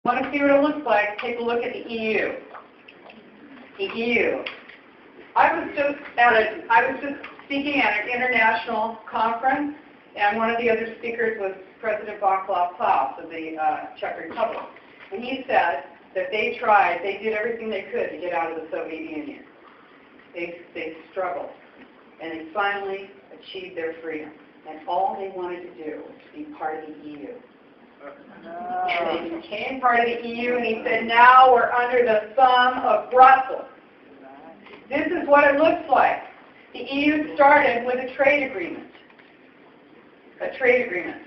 Want to see what it looks like? Take a look at the EU. The EU. I was just speaking at an international conference, and one of the other speakers was President Václav Klaus of the Czech Republic. And he said that they did everything they could to get out of the Soviet Union. They struggled, and they finally achieved their freedom. And all they wanted to do was to be part of the EU. And they became part of the EU, and he said, now we're under the thumb of Brussels. This is what it looks like. The EU started with a trade agreement.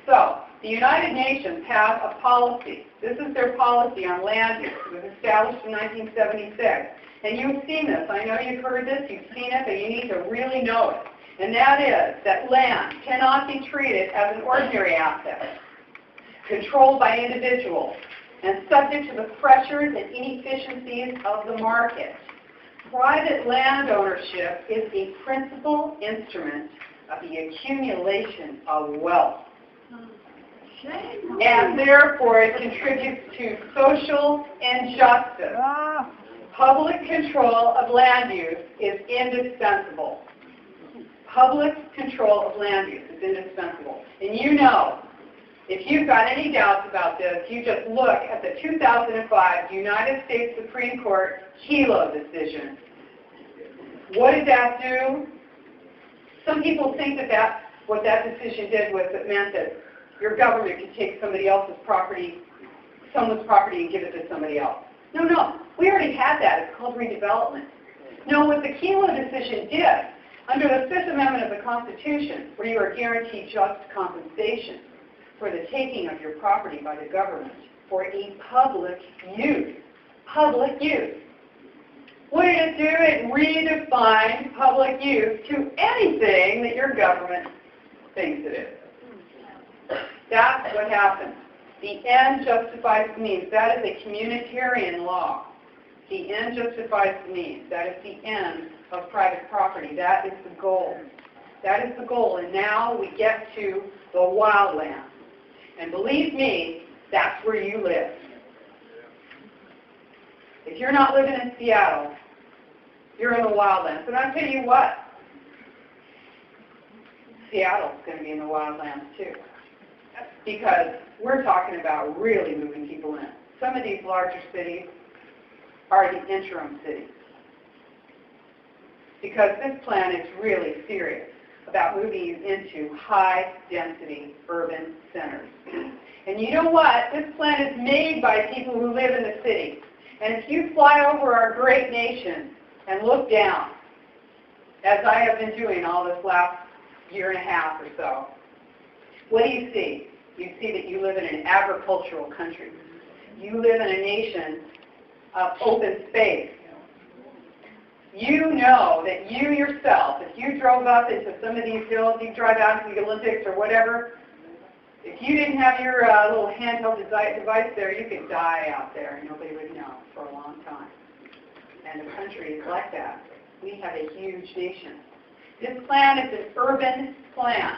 So, the United Nations has a policy. This is their policy on land use. It was established in 1976. And you've seen this. I know you've heard this. You've seen it, but you need to really know it. And that is that land cannot be treated as an ordinary asset, controlled by individuals, and subject to the pressures and inefficiencies of the market. Private land ownership is a principal instrument of the accumulation of wealth. And therefore it contributes to social injustice. Public control of land use is indispensable. Public control of land use is indispensable. And you know, if you've got any doubts about this, you just look at the 2005 United States Supreme Court Kelo decision. What did that do? Some people think that what that decision did was it meant that your government could take somebody else's property, someone's property, and give it to somebody else. No. We already had that. It's called redevelopment. No, what the Kelo decision did, under the Fifth Amendment of the Constitution, where you are guaranteed just compensation for the taking of your property by the government for a public use. Public use. What did it do? It redefined public use to anything that your government thinks it is. That's what happened. The end justifies the means. That is a communitarian law. The end justifies the means. That is the end of private property. That is the goal. That is the goal. And now we get to the wildlands. And believe me, that's where you live. If you're not living in Seattle, you're in the wildlands. And I'll tell you what, Seattle's going to be in the wildlands too. Because we're talking about really moving people in. Some of these larger cities are the interim cities. Because this plan is really serious about moving you into high-density urban centers. And you know what? This plan is made by people who live in the city. And if you fly over our great nation and look down, as I have been doing all this last year and a half or so, what do you see? You see that you live in an agricultural country. You live in a nation of open space. You know that you yourself, if you drove up into some of these hills, you drive out to the Olympics or whatever, if you didn't have your little handheld device there, you could die out there and nobody would know for a long time. And the country is like that. We have a huge nation. This plan is an urban plan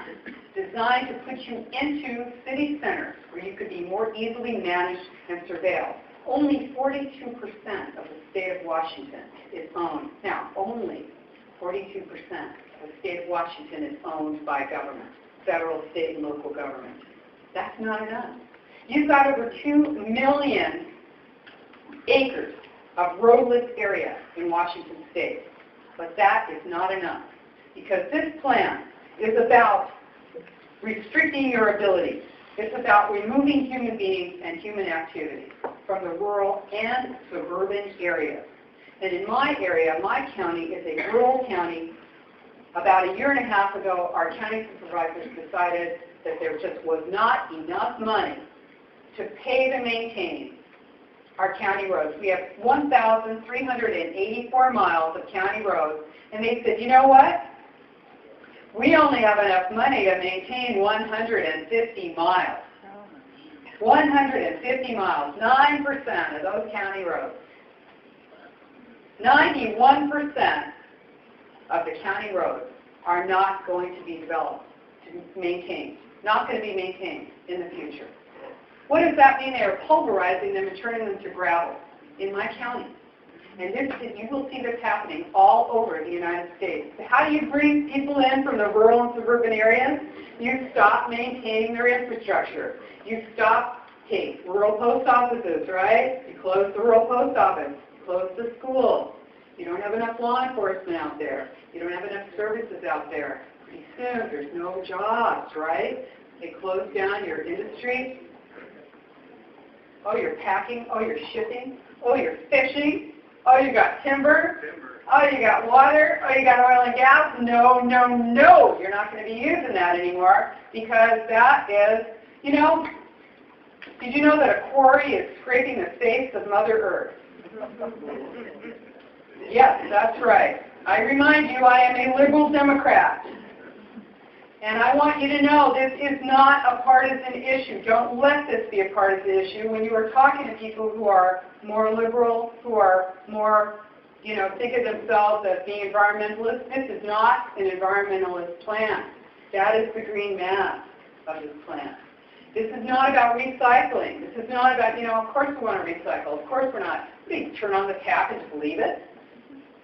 designed to put you into city centers where you could be more easily managed and surveilled. Only 42% of the state of Washington is owned. Now, only 42% of the state of Washington is owned by government, federal, state, and local government. That's not enough. You've got over 2 million acres of roadless area in Washington state. But that is not enough. Because this plan is about restricting your abilities. It's about removing human beings and human activity from the rural and suburban areas. And in my area, my county is a rural county. About a year and a half ago, our county supervisors decided that there just was not enough money to pave and maintain our county roads. We have 1,384 miles of county roads. And they said, you know what? We only have enough money to maintain 150 miles. 150 miles, 9% of those county roads. 91% of the county roads are not going to be developed, to be maintained. Not going to be maintained in the future. What does that mean? They are pulverizing them and turning them to gravel in my county. And you will see this happening all over the United States. How do you bring people in from the rural and suburban areas? You stop maintaining their infrastructure. You stop, rural post offices, right? You close the rural post office. You close the schools. You don't have enough law enforcement out there. You don't have enough services out there. Pretty soon, there's no jobs, right? They close down your industry. Oh, you're packing. Oh, you're shipping. Oh, you're fishing. Oh, you got timber. Oh, you got water. Oh, you got oil and gas. No, no, no. You're not going to be using that anymore because that is, did you know that a quarry is scraping the face of Mother Earth? Yes, that's right. I remind you, I am a liberal Democrat. And I want you to know this is not a partisan issue. Don't let this be a partisan issue. When you are talking to people who are more liberal, who are more, think of themselves as being environmentalists, this is not an environmentalist plan. That is the green mass of this plan. This is not about recycling. This is not about, of course we want to recycle. Of course we're not. We turn on the tap and just leave it.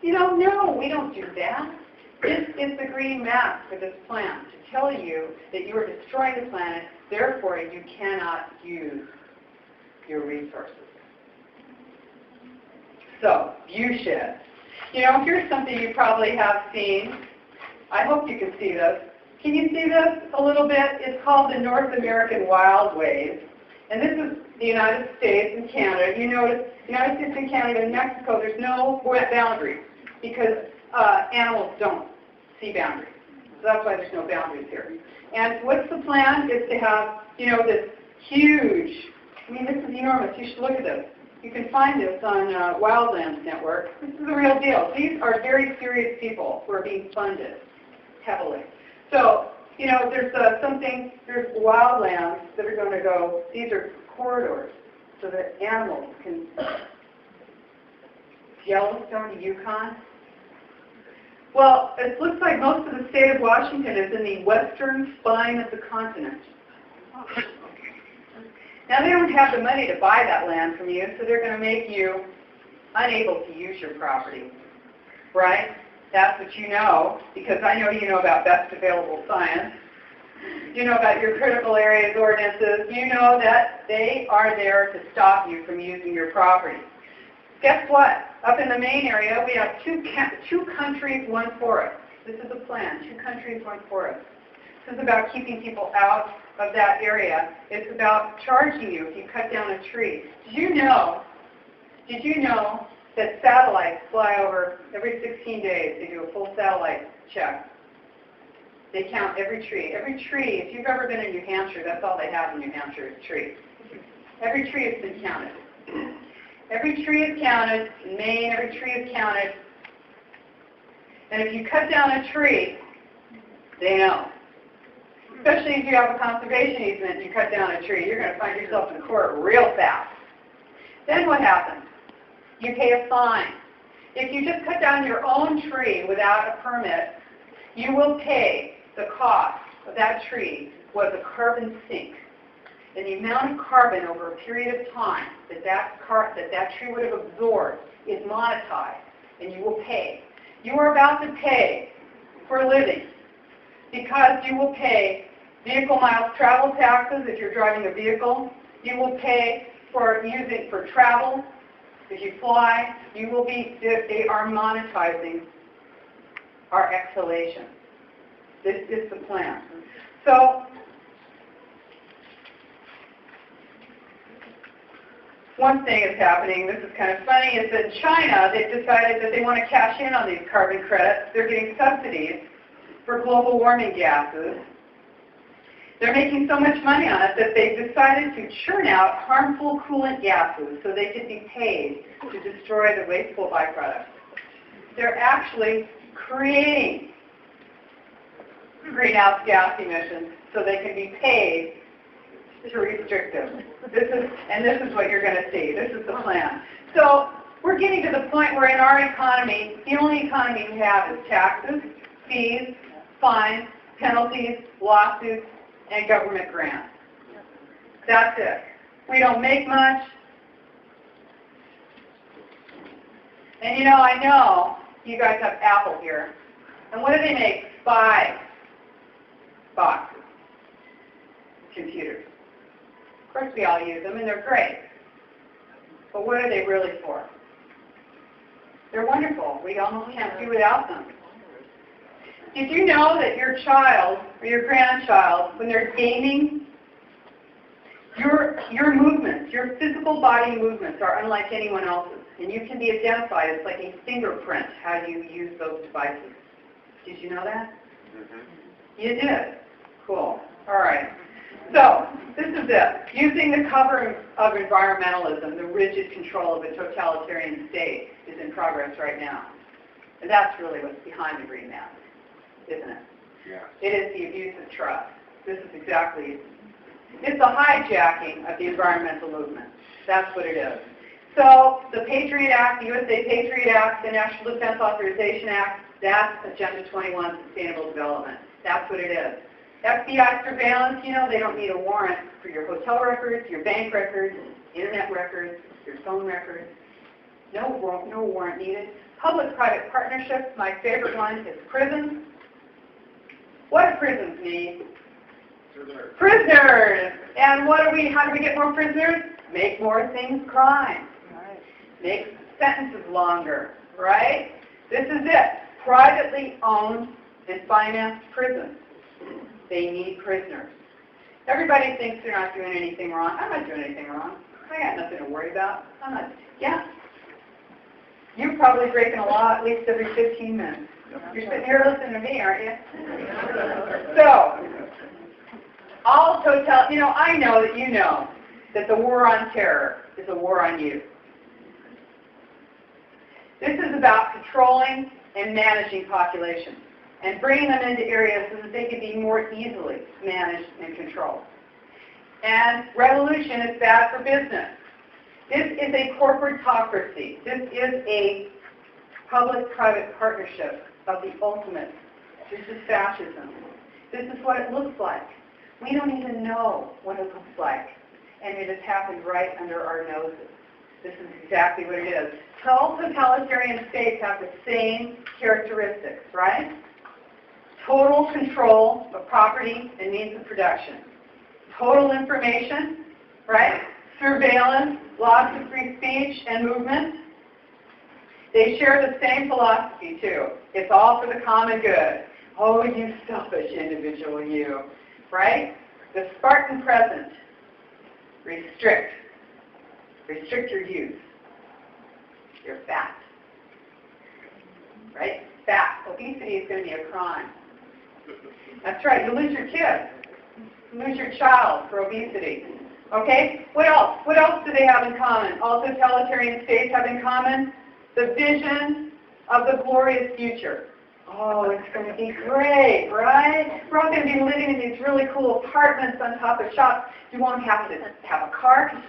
No, we don't do that. This is the green mass for this plan, to tell you that you are destroying the planet, therefore you cannot use your resources. So, view shed. Here's something you probably have seen. I hope you can see this. Can you see this a little bit? It's called the North American Wildways. And this is the United States and Canada. You notice, United States and Canada and Mexico, there's no boundaries because animals don't see boundaries. So that's why there's no boundaries here. And what's the plan? Is to have, this huge, this is enormous. You should look at this. You can find this on Wildlands Network. This is the real deal. These are very serious people who are being funded heavily. So, there's there's wildlands that are going to go, these are corridors so that animals can, Yellowstone to Yukon. Well, it looks like most of the state of Washington is in the western spine of the continent. Now, they don't have the money to buy that land from you, so they're going to make you unable to use your property, right? That's what you know, because I know you know about best available science. You know about your critical areas ordinances. You know that they are there to stop you from using your property. Guess what? Up in the Maine area, we have two countries, one forest. This is a plan, 2 countries, 1 forest. This is about keeping people out of that area. It's about charging you if you cut down a tree. Did you know that satellites fly over every 16 days? They do a full satellite check. They count every tree. Every tree, if you've ever been in New Hampshire, that's all they have in New Hampshire is trees. Every tree has been counted. Every tree is counted. In Maine, every tree is counted. And if you cut down a tree, they know. Especially if you have a conservation easement and you cut down a tree, you're going to find yourself in court real fast. Then what happens? You pay a fine. If you just cut down your own tree without a permit, you will pay the cost of that tree was a carbon sink. And the amount of carbon over a period of time that tree would have absorbed is monetized, and you will pay. You are about to pay for a living because you will pay vehicle miles travel taxes if you're driving a vehicle. You will pay for travel. If you fly, they are monetizing our exhalation. This is the plan. So, one thing is happening, this is kind of funny, is that in China, they've decided that they want to cash in on these carbon credits. They're getting subsidies for global warming gases. They're making so much money on it that they've decided to churn out harmful coolant gases so they could be paid to destroy the wasteful byproducts. They're actually creating greenhouse gas emissions so they can be paid to restrict them. This is what you're going to see. This is the plan. So we're getting to the point where in our economy, the only economy we have is taxes, fees, fines, penalties, lawsuits, and government grants. That's it. We don't make much. And you know, I know you guys have Apple here. And what do they make? Spy boxes, computers. Of course we all use them and they're great. But what are they really for? They're wonderful. We almost can't do without them. Did you know that your child or your grandchild, when they're gaming, your movements, your physical body movements are unlike anyone else's. And you can be identified. It's like a fingerprint how you use those devices. Did you know that? Mm-hmm. You did. Cool. All right. So this is it. Using the cover of environmentalism, the rigid control of a totalitarian state is in progress right now. And that's really what's behind the green mask, isn't it? Yeah. It is the abuse of trust. This is exactly, it's the hijacking of the environmental movement. That's what it is. So the Patriot Act, the USA Patriot Act, the National Defense Authorization Act, that's Agenda 21, Sustainable Development. That's what it is. FBI surveillance, you know, they don't need a warrant for your hotel records, your bank records, internet records, your phone records. No warrant needed. Public-private partnerships, my favorite one is prisons. What do prisons need? Prisoners. Prisoners! And how do we get more prisoners? Make more things crime. Right. Make sentences longer, right? This is it. Privately owned and financed prisons. They need prisoners. Everybody thinks they're not doing anything wrong. I'm not doing anything wrong. I got nothing to worry about. Yeah. You're probably breaking a law at least every 15 minutes. You're sitting here listening to me, aren't you? So, I know that you know that the war on terror is a war on youth. This is about controlling and managing populations and bringing them into areas so that they can be more easily managed and controlled. And revolution is bad for business. This is a corporatocracy. This is a public-private partnership of the ultimate. This is fascism. This is what it looks like. We don't even know what it looks like. And it has happened right under our noses. This is exactly what it is. All totalitarian states have the same characteristics, right? Total control of property and means of production. Total information, right? Surveillance, loss of free speech and movement. They share the same philosophy, too. It's all for the common good. Oh, you selfish individual, you. Right? The Spartan present. Restrict. Restrict your use. You're fat. Right? Fat. Obesity is going to be a crime. That's right. You lose your kid. You lose your child for obesity. Okay? What else? What else do they have in common? All totalitarian states have in common the vision of the glorious future. Oh, it's going to be great, right? We're all going to be living in these really cool apartments on top of shops. You won't have to have a car. Just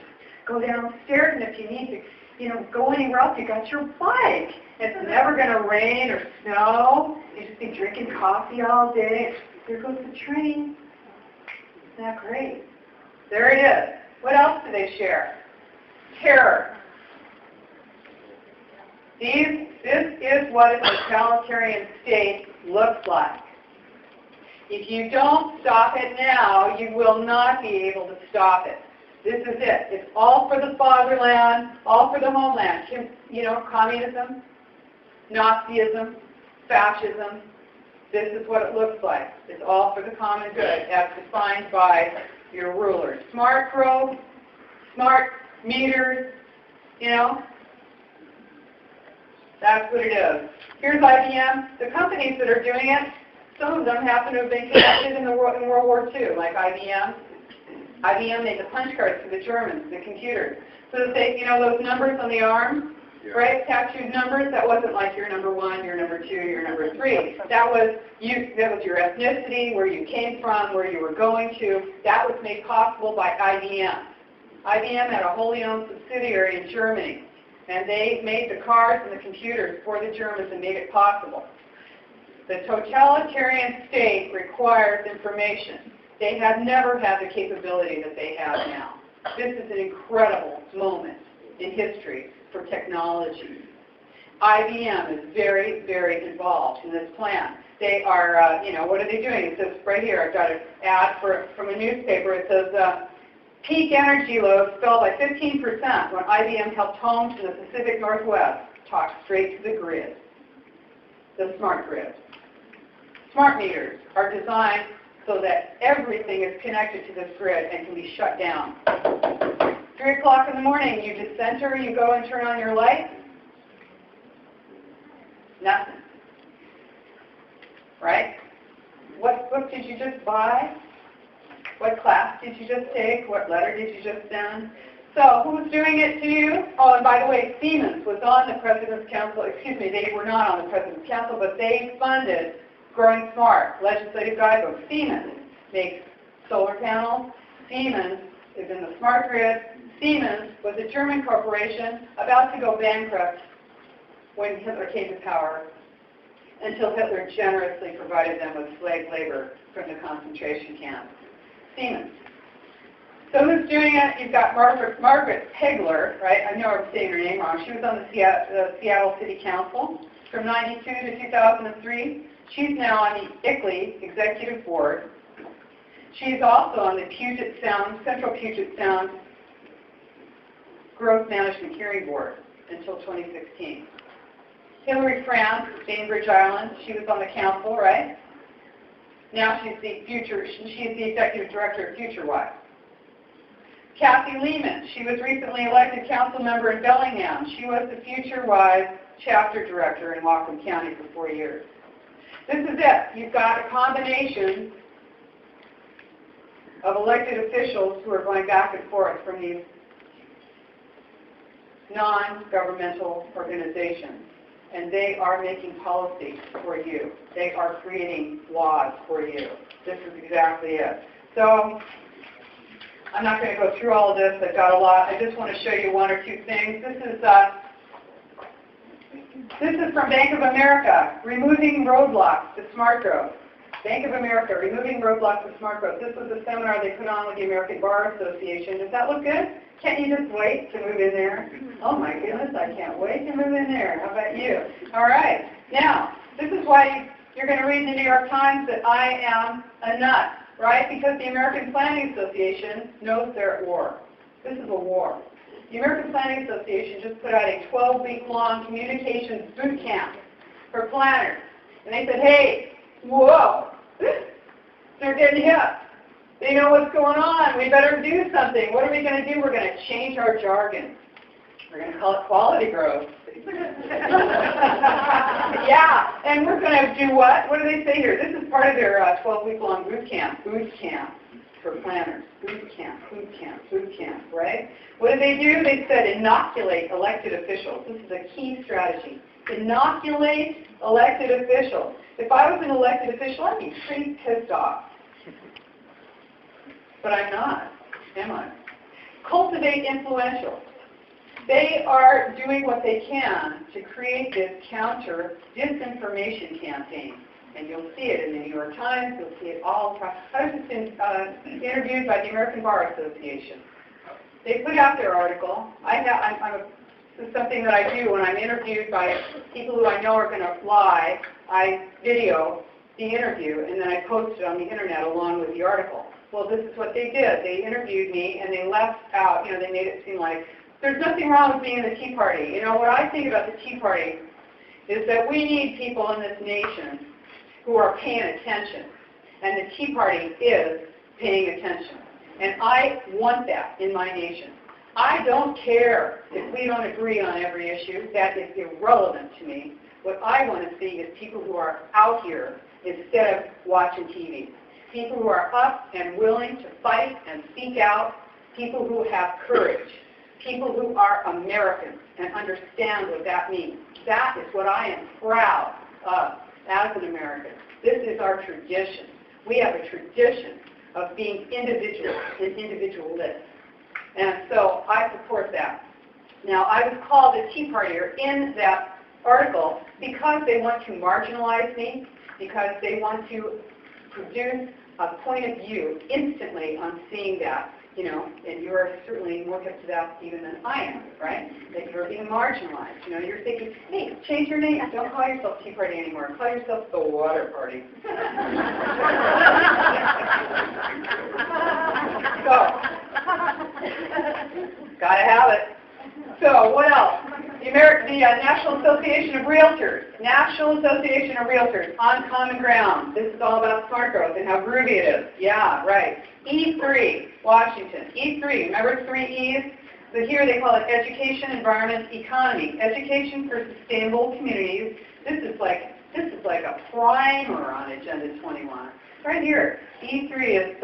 go downstairs, and if you need to, go anywhere else, you got your bike. It's never going to rain or snow. You just be drinking coffee all day. There goes the train. Isn't that great? There it is. What else do they share? Terror. This is what a totalitarian state looks like. If you don't stop it now, you will not be able to stop it. This is it. It's all for the fatherland, all for the homeland. Communism, Nazism, fascism. This is what it looks like. It's all for the common good, as defined by your rulers. Smart growth, smart meters, That's what it is. Here's IBM. The companies that are doing it, some of them happen to have been connected in World War II, like IBM. IBM made the punch cards for the Germans, the computers. So that they, those numbers on the arm, right, tattooed numbers, that wasn't like your number 1, your number 2, your number 3. That was your ethnicity, where you came from, where you were going to. That was made possible by IBM. IBM had a wholly owned subsidiary in Germany. And they made the cards and the computers for the Germans and made it possible. The totalitarian state requires information. They have never had the capability that they have now. This is an incredible moment in history for technology. IBM is very, very involved in this plan. They are, what are they doing? It says right here, I've got an ad from a newspaper. It says, peak energy loads fell by 15% when IBM helped homes in the Pacific Northwest talk straight to the grid, the smart grid. Smart meters are designed so that everything is connected to this grid and can be shut down. 3 o'clock in the morning, you dissenter, you go and turn on your light. Nothing. Right? What book did you just buy? What class did you just take? What letter did you just send? So who's doing it to you? Oh, and by the way, Siemens was on the President's Council. Excuse me, they were not on the President's Council, but they funded Growing Smart, legislative guidebook. Siemens makes solar panels. Siemens is in the smart grid. Siemens was a German corporation about to go bankrupt when Hitler came to power, until Hitler generously provided them with slave labor from the concentration camp. Siemens. So who's doing it? You've got Margaret Pegler, right? I know I'm saying her name wrong. She was on the Seattle City Council from 92 to 2003. She's now on the ICLEI Executive Board. She's also on the Central Puget Sound Growth Management Hearing Board until 2016. Hillary France, Bainbridge Island, she was on the council, right? Now she's the executive director of FutureWise. Kathy Lehman, she was recently elected council member in Bellingham. She was the FutureWise chapter director in Whatcom County for 4 years. This is it. You've got a combination of elected officials who are going back and forth from these non-governmental organizations. And they are making policy for you. They are creating laws for you. This is exactly it. So I'm not going to go through all of this. I've got a lot. I just want to show you one or two things. This is from Bank of America, removing roadblocks to smart growth. Bank of America, removing roadblocks to smart growth. This was a seminar they put on with the American Bar Association. Does that look good? Can't you just wait to move in there? Oh my goodness, I can't wait to move in there. How about you? All right. Now, this is why you're going to read in the New York Times that I am a nut, right? Because the American Planning Association knows they're at war. This is a war. The American Planning Association just put out a 12-week-long communications boot camp for planners. And they said, hey, whoa, they're getting hit. They know what's going on. We better do something. What are we going to do? We're going to change our jargon. We're going to call it quality growth. Yeah, and we're going to do what? What do they say here? This is part of their 12-week-long boot camp for planners. Boot camp, right? What did they do? They said inoculate elected officials. This is a key strategy. Inoculate elected officials. If I was an elected official, I'd be pretty pissed off. But I'm not, am I? Cultivate influentials. They are doing what they can to create this counter disinformation campaign. And you'll see it in the New York Times. You'll see it all across. I was just interviewed by the American Bar Association. They put out their article. This is something that I do when I'm interviewed by people who I know are going to lie. I video the interview, and then I post it on the internet along with the article. Well, this is what they did. They interviewed me, and they left out, they made it seem like there's nothing wrong with being in the Tea Party. What I think about the Tea Party is that we need people in this nation who are paying attention. And the Tea Party is paying attention. And I want that in my nation. I don't care if we don't agree on every issue. That is irrelevant to me. What I want to see is people who are out here instead of watching TV. People who are up and willing to fight and speak out. People who have courage. People who are Americans and understand what that means. That is what I am proud of as an American. This is our tradition. We have a tradition of being individual and individualists. And so I support that. Now, I was called a Tea Partier in that article because they want to marginalize me, because they want to produce a point of view instantly on seeing that. you know, and you are certainly more hip to that even than I am, right? That you're being marginalized. You know, you're thinking, hey, change your name. Don't call yourself Tea Party anymore. Call yourself the Water Party. So, gotta have it. So, what else? The National Association of Realtors. National Association of Realtors, on common ground. This is all about smart growth and how groovy it is. Yeah, right. E3, Washington. E3, remember 3 E's? So here they call it education, environment, economy. Education for sustainable communities. This is like a primer on Agenda 21. Right here. E3 is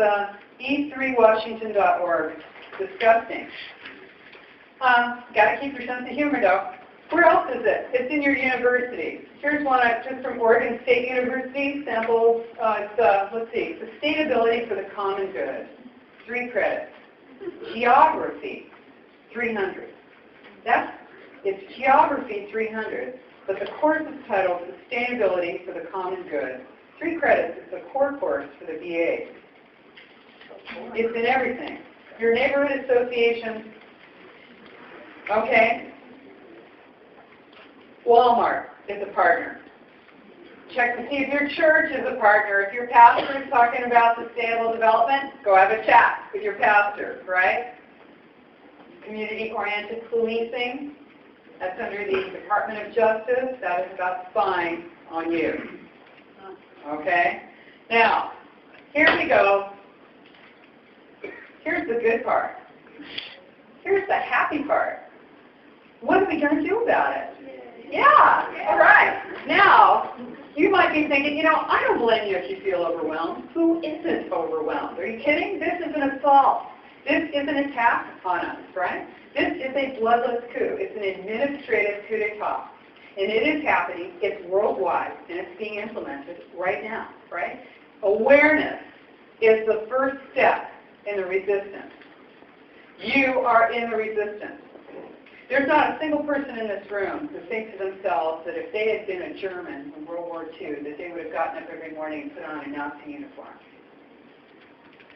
e3washington.org. Disgusting. Got to keep your sense of humor, though. Where else is it? It's in your university. Here's one just from Oregon State University. Samples. Let's see. Sustainability for the common good. 3 credits. Geography. 300. It's Geography 300, but the course is titled Sustainability for the Common Good. 3 credits. It's a core course for the BA. It's in everything. Your neighborhood association. Okay. Walmart is a partner. Check to see if your church is a partner. If your pastor is talking about sustainable development, go have a chat with your pastor, right? Community-oriented policing, that's under the Department of Justice. That has got spine on you. Okay? Now, here we go. Here's the good part. Here's the happy part. What are we going to do about it? Yeah, all right. Now, you might be thinking, you know, I don't blame you if you feel overwhelmed. Who isn't overwhelmed? Are you kidding? This is an assault. This is an attack on us, right? This is a bloodless coup. It's an administrative coup d'etat. And it is happening. It's worldwide, and it's being implemented right now, right? Awareness is the first step in the resistance. You are in the resistance. There's not a single person in this room who thinks to themselves that if they had been a German in World War II, that they would have gotten up every morning and put on a Nazi uniform.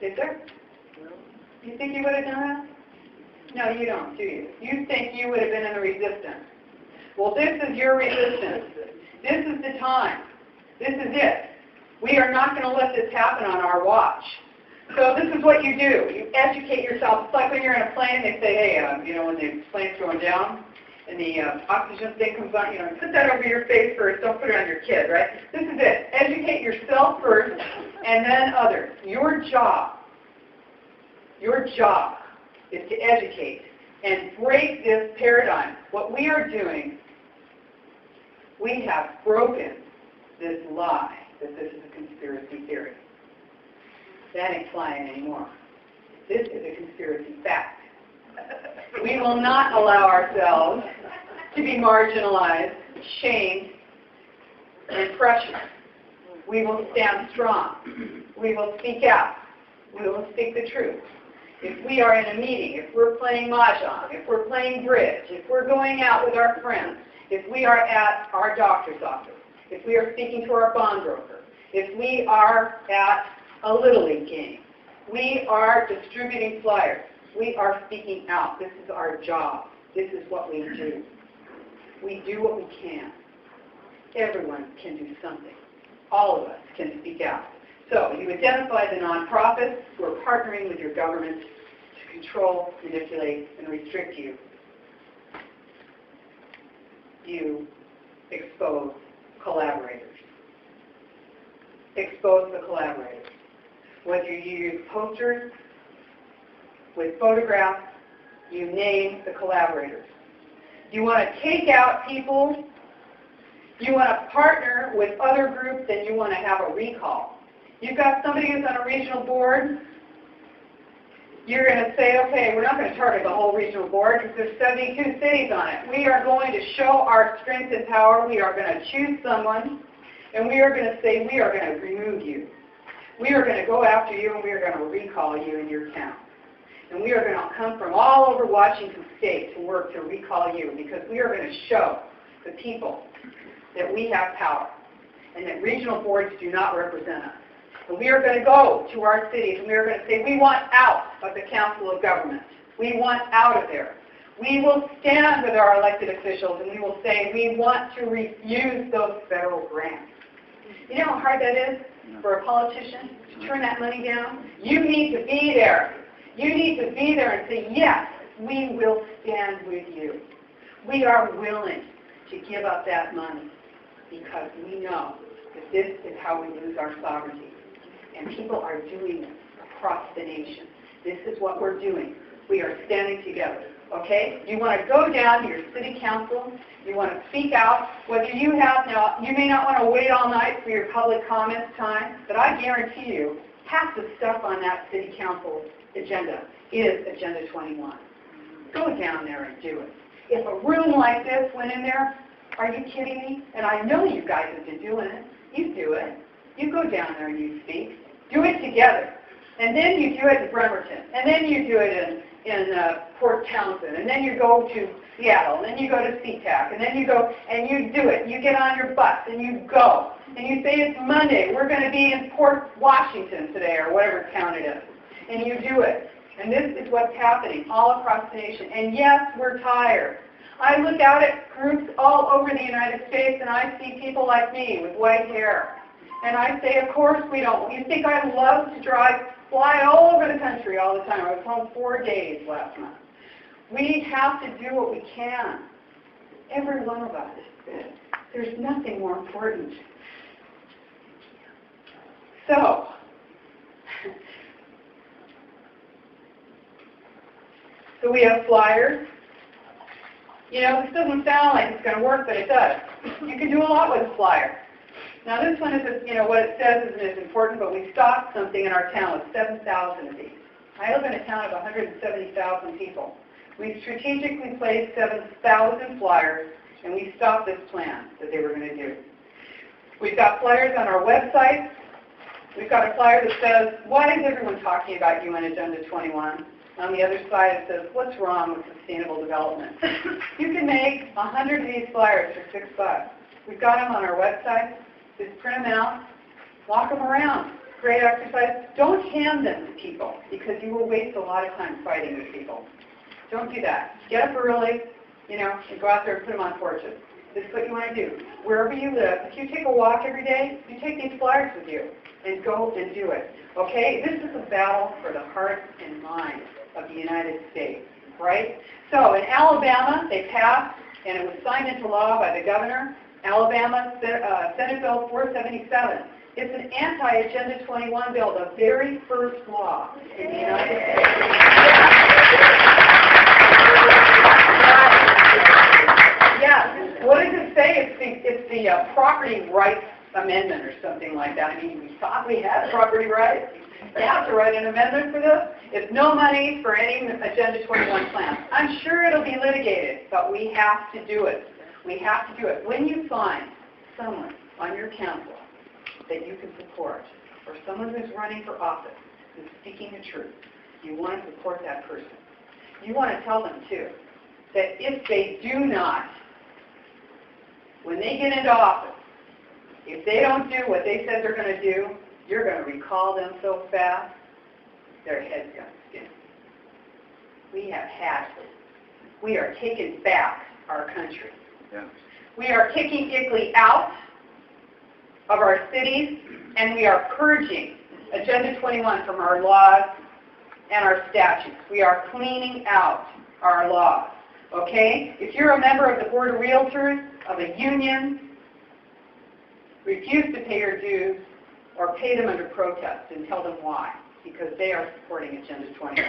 Is there? You think you would have done that? No, you don't, do you? You think you would have been in the resistance. Well, this is your resistance. This is the time. This is it. We are not going to let this happen on our watch. So this is what you do. You educate yourself. It's like when you're in a plane, they say, hey, you know, when the plane's going down and the oxygen thing comes on, you know, put that over your face first. Don't put it on your kid, right? This is it. Educate yourself first and then others. Your job is to educate and break this paradigm. What we are doing, we have broken this lie that this is a conspiracy theory. That ain't flying anymore. This is a conspiracy fact. We will not allow ourselves to be marginalized, shamed, and pressured. We will stand strong. We will speak out. We will speak the truth. If we are in a meeting, if we're playing mahjong, if we're playing bridge, if we're going out with our friends, if we are at our doctor's office, if we are speaking to our bond broker, if we are at a Little League game. We are distributing flyers. We are speaking out. This is our job. This is what we do. We do what we can. Everyone can do something. All of us can speak out. So you identify the nonprofits who are partnering with your government to control, manipulate, and restrict you. You expose collaborators. Expose the collaborators. Whether you use posters with photographs, you name the collaborators. You want to take out people, you want to partner with other groups, and you want to have a recall. You've got somebody who's on a regional board, you're going to say, okay, we're not going to target the whole regional board because there's 72 cities on it. We are going to show our strength and power. We are going to choose someone, and we are going to say we are going to remove you. We are going to go after you, and we are going to recall you in your town. And we are going to come from all over Washington State to work to recall you because we are going to show the people that we have power and that regional boards do not represent us. And we are going to go to our cities and we are going to say, we want out of the Council of Government. We want out of there. We will stand with our elected officials and we will say, we want to refuse those federal grants. You know how hard that is for a politician to turn that money down? You need to be there. You need to be there and say, yes, we will stand with you. We are willing to give up that money because we know that this is how we lose our sovereignty. And people are doing this across the nation. This is what we're doing. We are standing together. Okay? You want to go down to your city council. You want to speak out. Whether you have now, you may not want to wait all night for your public comments time, but I guarantee you, half the stuff on that city council agenda is Agenda 21. Go down there and do it. If a room like this went in there, are you kidding me? And I know you guys have been doing it. You do it. You go down there and you speak. Do it together. And then you do it in Bremerton. And then you do it in Port Townsend. And then you go to Seattle. And then you go to SeaTac. And then you go and you do it. You get on your bus and you go. And you say it's Monday. We're going to be in Port Washington today or whatever town it is. And you do it. And this is what's happening all across the nation. And yes, we're tired. I look out at groups all over the United States and I see people like me with white hair. And I say, of course we don't. You think I love to fly all over the country all the time. I was home 4 days last month. We have to do what we can. Every one of us. There's nothing more important. So, we have flyers. You know, this doesn't sound like it's going to work, but it does. You can do a lot with a flyer. Now this one isn't, you know, what it says isn't as important, but we stopped something in our town with 7,000 of these. I live in a town of 170,000 people. We strategically placed 7,000 flyers, and we stopped this plan that they were going to do. We've got flyers on our website. We've got a flyer that says, why is everyone talking about UN Agenda 21? On the other side, it says, what's wrong with sustainable development? You can make 100 of these flyers for $6. We've got them on our website. Just print them out, walk them around. Great exercise. Don't hand them to people because you will waste a lot of time fighting with people. Don't do that. Get up early, you know, and go out there and put them on porches. This is what you want to do. Wherever you live, if you take a walk every day, you take these flyers with you and go and do it. Okay? This is a battle for the heart and mind of the United States, right? So in Alabama, they passed, and it was signed into law by the governor, Alabama Senate Bill 477. It's an anti-Agenda 21 bill, the very first law in the United States. Yeah, what does it say? It's the property rights amendment or something like that. I mean, we thought we had property rights. You have to write an amendment for this. It's no money for any Agenda 21 plan. I'm sure it'll be litigated, but we have to do it. We have to do it. When you find someone on your council that you can support, or someone who's running for office, who's speaking the truth, you want to support that person. You want to tell them, too, that if they do not, when they get into office, if they don't do what they said they're going to do, you're going to recall them so fast, their head's going to spin. We have had this. We are taking back our country. Yeah. We are kicking ICLEI out of our cities, and we are purging Agenda 21 from our laws and our statutes. We are cleaning out our laws, okay? If you're a member of the Board of Realtors, of a union, refuse to pay your dues or pay them under protest and tell them why, because they are supporting Agenda 21.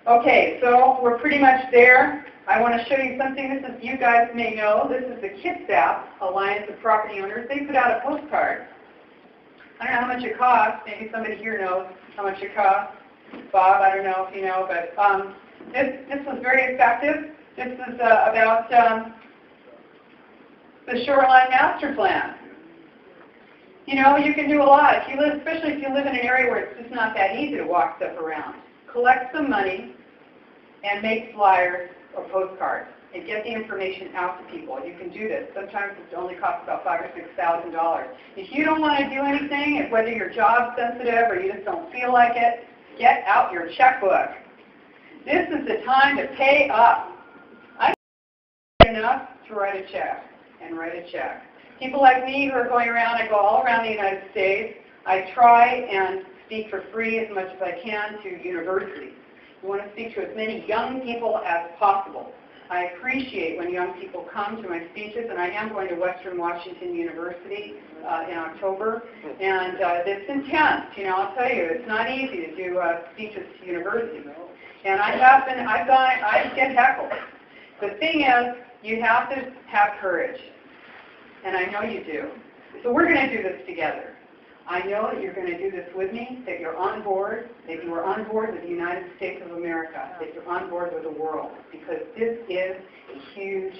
Okay, so we're pretty much there. I want to show you something. This is, you guys may know, this is the Kitsap Alliance of Property Owners. They put out a postcard. I don't know how much it costs. Maybe somebody here knows how much it costs. Bob, I don't know if you know, but this was very effective. This is about the Shoreline Master Plan. You know, you can do a lot, if you live, especially if you live in an area where it's just not that easy to walk stuff around. Collect some money and make flyers or postcards. and get the information out to people. You can do this. Sometimes it only costs about $5,000 or $6,000. If you don't want to do anything, and whether you're job sensitive or you just don't feel like it, get out your checkbook. This is the time to pay up. I don't enough to write a check and write a check. People like me who are going around, I go all around the United States. I try and speak for free as much as I can to universities. I want to speak to as many young people as possible. I appreciate when young people come to my speeches, and I am going to Western Washington University in October, and it's intense. You know, I'll tell you, it's not easy to do speeches to universities. And I get heckled. The thing is, you have to have courage, and I know you do. So we're going to do this together. I know that you're going to do this with me, that you're on board, that you are on board with the United States of America, that you're on board with the world, because this is a huge,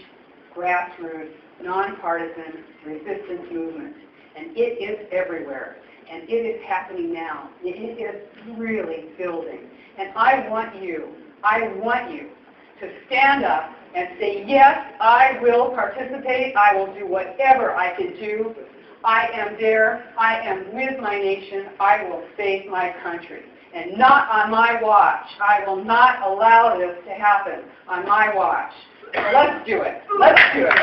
grassroots, nonpartisan resistance movement, and it is everywhere, and it is happening now. It is really building, and I want you to stand up and say, yes, I will participate, I will do whatever I can do. I am there, I am with my nation, I will save my country. And not on my watch. I will not allow this to happen on my watch. So let's do it. Let's do it.